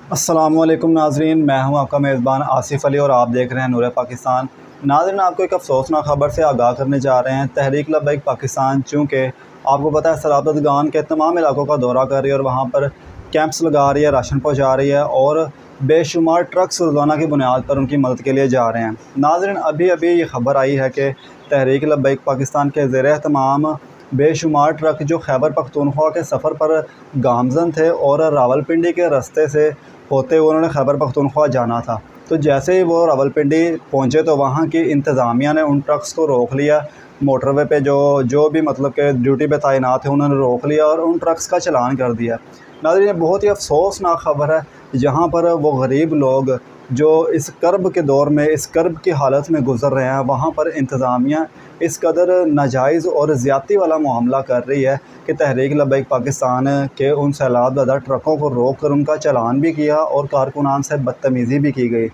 अस्सलामुअलैकुम नाजरीन, मैं हूं आपका मेज़बान आसिफ़ अली और आप देख रहे हैं नूर पाकिस्तान। नाजरीन, आपको एक अफसोसनाक खबर से आगाह करने जा रहे हैं। तहरीक लब्बैक पाकिस्तान चूँकि आपको पता है सलाबतगान के तमाम इलाकों का दौरा कर रही है और वहाँ पर कैंप्स लगा रही है, राशन पहुँचा रही है और बेशुमार ट्रक्स रोज़ाना की बुनियाद पर उनकी मदद के लिए जा रहे हैं। नाजरीन, अभी अभी ये खबर आई है कि तहरीक लब्बैक पाकिस्तान के ज़ेर एहतमाम बेशुमार ट्रक जो खैबर पख्तूनख्वा के सफ़र पर गामज़न थे और रावलपिंडी के रास्ते से होते हुए उन्होंने खैबर पख्तूनख्वा जाना था। तो जैसे ही वो रावलपिंडी पहुँचे तो वहाँ की इंतज़ामिया ने उन ट्रक्स को रोक लिया। मोटरवे पे जो जो भी मतलब के ड्यूटी पे तैनात थे उन्होंने रोक लिया और उन ट्रक्स का चालान कर दिया। नाज़रीन, ये बहुत ही अफसोसनाक खबर है जहाँ पर वो गरीब लोग जो इस कर्ब के दौर में, इस कर्ब की हालत में गुज़र रहे हैं, वहाँ पर इंतज़ामिया इस कदर नाजायज़ और ज़्यादती वाला मामला कर रही है कि तहरीक लब्बैक पाकिस्तान के उन सैलाब ज़दा ट्रकों को रोक कर उनका चालान भी किया और कारकुनान से बदतमीज़ी भी की गई।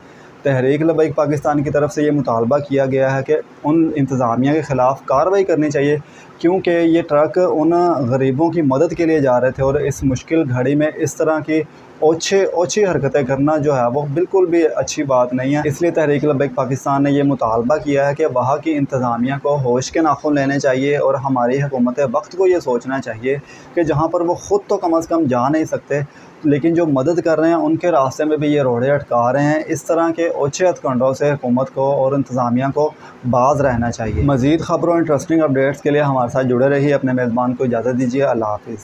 तहरीक लब्बैक पाकिस्तान की तरफ से ये मुतालबा किया गया है कि उन इंतज़ामिया के ख़िलाफ़ कार्रवाई करनी चाहिए, क्योंकि ये ट्रक उन गरीबों की मदद के लिए जा रहे थे और इस मुश्किल घड़ी में इस तरह की ओछी हरकतें करना जो है वो बिल्कुल भी अच्छी बात नहीं है। इसलिए तहरीक लब्बैक पाकिस्तान ने ये मुतालबा किया है कि वहाँ की इंतज़ामिया को होश के नाखून लेने चाहिए और हमारी हुकूमत वक्त को ये सोचना चाहिए कि जहाँ पर वो ख़ुद तो कम अज़ कम जा नहीं सकते, लेकिन जो मदद कर रहे हैं उनके रास्ते में भी ये रोड़े अटका रहे हैं। इस तरह के ओछे हथकंडों से हुकूमत को और इंतज़ामिया को बाज़ रहना चाहिए। मज़ीद ख़बरों इंटरेस्टिंग अपडेट्स के लिए हमारे साथ जुड़े रहिए। अपने मेज़बान को इजाज़त दीजिए। अल्लाह हाफ़िज़।